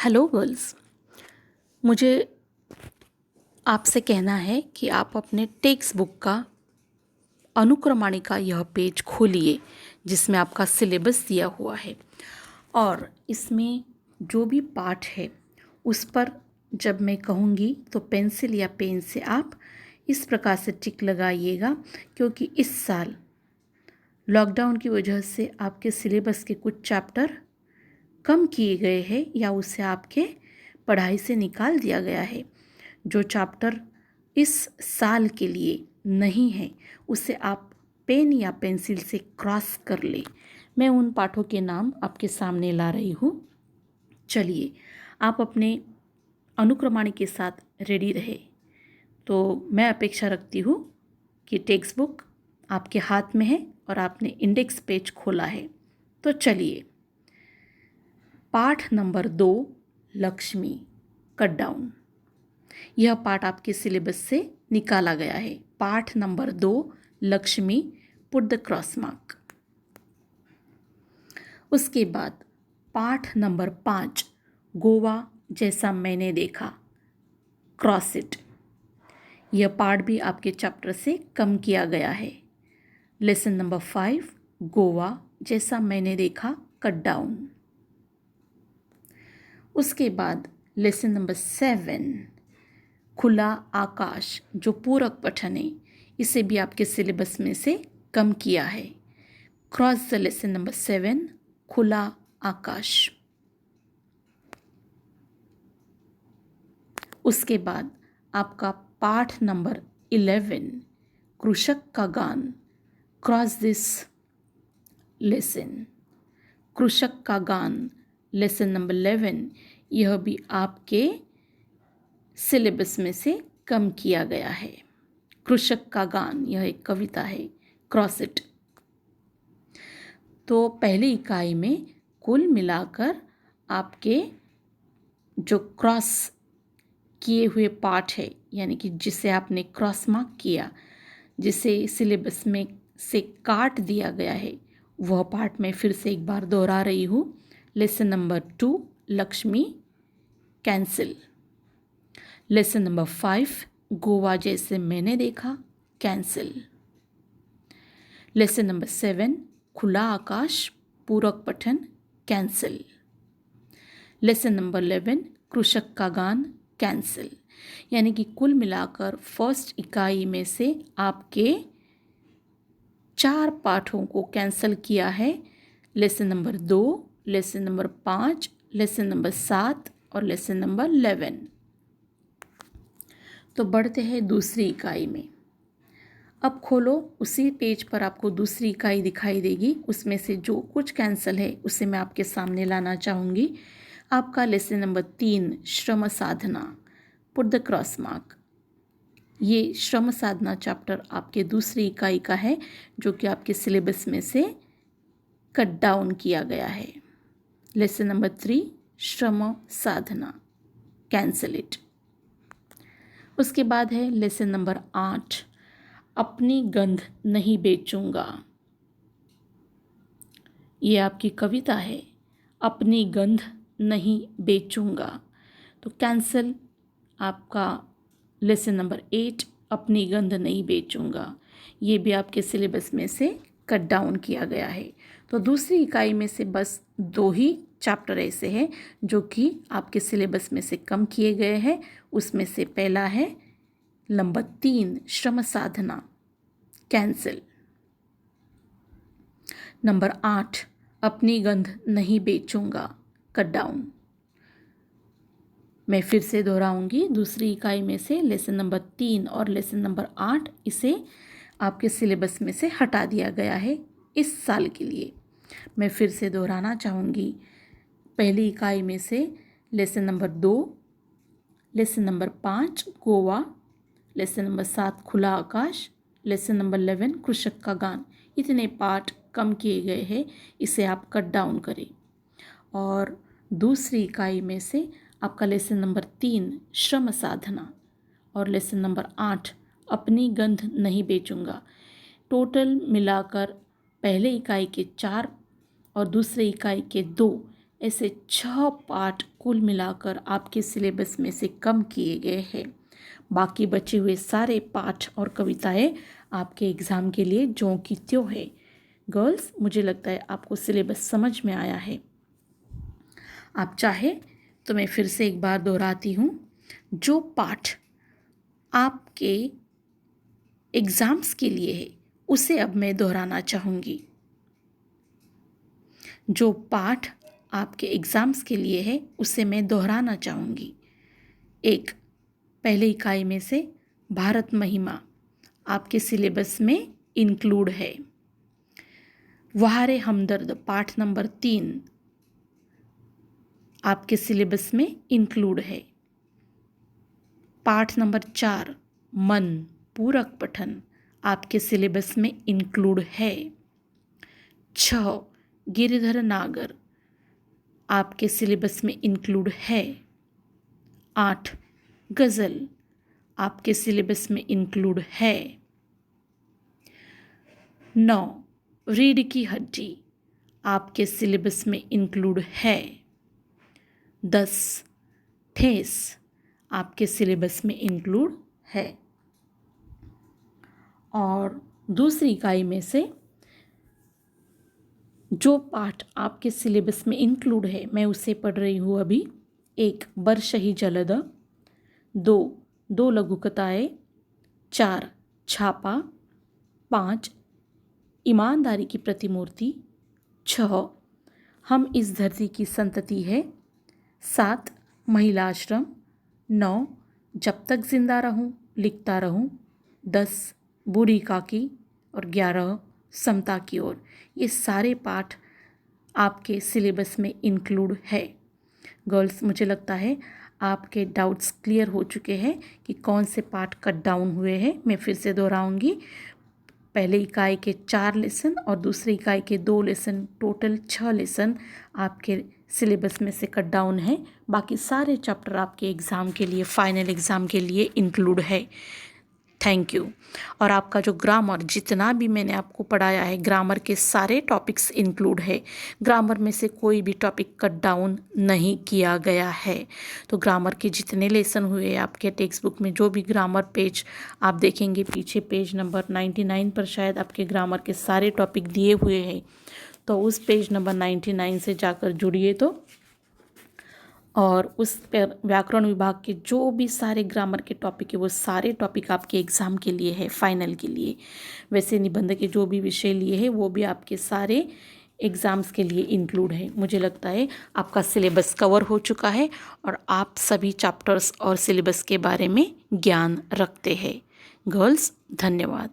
Hello girls. मुझे आपसे कहना है कि आप अपने टेक्स्ट बुक का अनुक्रमणिका यह पेज खोलिए जिसमें आपका सिलेबस दिया हुआ है और इसमें जो भी पाठ है उस पर जब मैं कहूँगी तो पेंसिल या पेन से आप इस प्रकार से टिक लगाइएगा, क्योंकि इस साल लॉकडाउन की वजह से आपके सिलेबस के कुछ चैप्टर कम किए गए हैं या उसे आपके पढ़ाई से निकाल दिया गया है। जो चैप्टर इस साल के लिए नहीं है उसे आप पेन या पेंसिल से क्रॉस कर लें। मैं उन पाठों के नाम आपके सामने ला रही हूँ। चलिए, आप अपने अनुक्रमणि के साथ रेडी रहे। तो मैं अपेक्षा रखती हूँ कि टेक्स्ट बुक आपके हाथ में है और आपने इंडेक्स पेज खोला है। तो चलिए, पाठ नंबर 2 लक्ष्मी कट डाउन, यह पाठ आपके सिलेबस से निकाला गया है। पाठ number 2 Lakshmi put the cross mark. उसके बाद पाठ नंबर 5 गोवा जैसा मैंने देखा क्रॉस इट, यह पाठ भी आपके चैप्टर से कम किया गया है। लेसन नंबर 5 गोवा जैसा मैंने देखा कट डाउन। उसके बाद लेसन नंबर 7 खुला आकाश, जो पूरक पठन है, इसे भी आपके सिलेबस में से कम किया है। क्रॉस द लेसन नंबर 7 खुला आकाश। उसके बाद आपका पाठ नंबर 11 कृषक का गान, क्रॉस दिस लेसन। कृषक का गान लेसन नंबर 11, यह भी आपके सिलेबस में से कम किया गया है। कृषक का गान यह एक कविता है, क्रॉस इट। तो पहली इकाई में कुल मिलाकर आपके जो क्रॉस किए हुए पाठ है, यानी कि जिसे आपने क्रॉस मार्क किया, जिसे सिलेबस में से काट दिया गया है, वह पाठ मैं फिर से एक बार दोहरा रही हूँ। Lesson number 2 Lakshmi cancel. Lesson number 5 Goa जैसे मैंने देखा कैंसिल। लेसन नंबर 7 खुला आकाश पूरक पठन कैंसिल। लेसन नंबर 11 कृषक का गान कैंसिल। यानी कि कुल मिलाकर फर्स्ट इकाई में से आपके 4 पाठों को कैंसिल किया है। Lesson number 2, lesson number 5, lesson number 7 और लेसन नंबर 11। तो बढ़ते हैं दूसरी इकाई में। अब खोलो, उसी पेज पर आपको दूसरी इकाई दिखाई देगी। उसमें से जो कुछ कैंसिल है उसे मैं आपके सामने लाना चाहूँगी। आपका लेसन नंबर 3 श्रम साधना पुट द क्रॉस मार्क। ये श्रम साधना चैप्टर आपके दूसरी इकाई का है, जो कि आपके सिलेबस में से कट डाउन किया गया है। लेसन नंबर 3 श्रम साधना कैंसिल इट। उसके बाद है लेसन नंबर 8 अपनी गंध नहीं बेचूंगा। ये आपकी कविता है, अपनी गंध नहीं बेचूंगा। तो कैंसिल आपका लेसन नंबर 8 अपनी गंध नहीं बेचूंगा। ये भी आपके सिलेबस में से कट डाउन किया गया है। तो दूसरी इकाई में से बस 2 ही चैप्टर ऐसे हैं जो कि आपके सिलेबस में से कम किए गए हैं। उसमें से पहला है नंबर 3 श्रम साधना कैंसिल। नंबर 8 अपनी गंध नहीं बेचूंगा कट डाउन। मैं फिर से दोहराऊंगी, दूसरी इकाई में से लेसन नंबर 3 और लेसन नंबर 8 इसे आपके सिलेबस में से हटा दिया गया है इस साल के लिए। मैं फिर से दोहराना चाहूँगी, पहली इकाई में से lesson number 2, lesson number 5 Goa, lesson number 7 खुला आकाश, लेसन नंबर 11 कृषक का गान, इतने पाठ कम किए गए हैं, इसे आप कट डाउन करें। और दूसरी इकाई में से आपका लेसन नंबर 3 श्रम साधना और लेसन नंबर 8 अपनी गंध नहीं बेचूंगा, टोटल मिलाकर पहले इकाई के 4 और दूसरे इकाई के 2, ऐसे 6 पाठ कुल मिलाकर आपके सिलेबस में से कम किए गए हैं। बाकी बचे हुए सारे पाठ और कविताएं आपके एग्ज़ाम के लिए ज्यों की त्यों है। गर्ल्स, मुझे लगता है आपको सिलेबस समझ में आया है। आप चाहे तो मैं फिर से एक बार दोहराती हूँ। जो पाठ आपके एग्ज़ाम्स के लिए है उसे अब मैं दोहराना चाहूँगी। जो पाठ आपके एग्ज़ाम्स के लिए है उसे मैं दोहराना चाहूँगी। एक, पहले इकाई में से भारत महिमा आपके सिलेबस में इंक्लूड है। वहारे हमदर्द पाठ नंबर 3 आपके सिलेबस में इंक्लूड है। पाठ नंबर 4 मन पूरक पठन आपके सिलेबस में इंक्लूड है। 6 गिरिधर नागर आपके सिलेबस में इंक्लूड है। 8 गज़ल आपके सिलेबस में इंक्लूड है। 9 रीढ़ की हड्डी आपके सिलेबस में इंक्लूड है। 10 ठेस आपके सिलेबस में इंक्लूड है। और दूसरी इकाई में से जो पाठ आपके सिलेबस में इंक्लूड है मैं उसे पढ़ रही हूँ अभी। 1 बरशही जलद, 2 दो लघुकथाएँ, 4 छापा, 5 ईमानदारी की प्रतिमूर्ति, 6 हम इस धरती की संतति है, 7 महिला आश्रम, 9 जब तक जिंदा रहूं लिखता रहूं, 10 बूढ़ी काकी और 11 समता की ओर। ये सारे पाठ आपके सिलेबस में इंक्लूड है। गर्ल्स, मुझे लगता है आपके डाउट्स क्लियर हो चुके हैं कि कौन से पार्ट कट डाउन हुए हैं। मैं फिर से दोहराऊंगी। पहले इकाई के 4 लेसन और दूसरी इकाई के 2 लेसन, टोटल 6 लेसन आपके सिलेबस में से कट डाउन है। बाकी सारे चैप्टर आपके एग्ज़ाम के लिए, फाइनल एग्ज़ाम के लिए इंक्लूड है। Thank you. और आपका जो ग्रामर, जितना भी मैंने आपको पढ़ाया है, ग्रामर के सारे टॉपिक्स इंक्लूड है। ग्रामर में से कोई भी टॉपिक कट डाउन नहीं किया गया है। तो ग्रामर के जितने लेसन हुए आपके टेक्स्ट बुक में, जो भी ग्रामर पेज आप देखेंगे पीछे पेज नंबर 99 पर शायद आपके ग्रामर के सारे टॉपिक दिए हुए हैं। तो उस पेज नंबर 99 से जाकर जुड़िए तो, और उस पर व्याकरण विभाग के जो भी सारे ग्रामर के टॉपिक है वो सारे टॉपिक आपके एग्ज़ाम के लिए है, फाइनल के लिए। वैसे निबंध के जो भी विषय लिए हैं वो भी आपके सारे एग्ज़ाम्स के लिए इंक्लूड है। मुझे लगता है आपका सिलेबस कवर हो चुका है और आप सभी चैप्टर्स और सिलेबस के बारे में ज्ञान रखते हैं। गर्ल्स, धन्यवाद।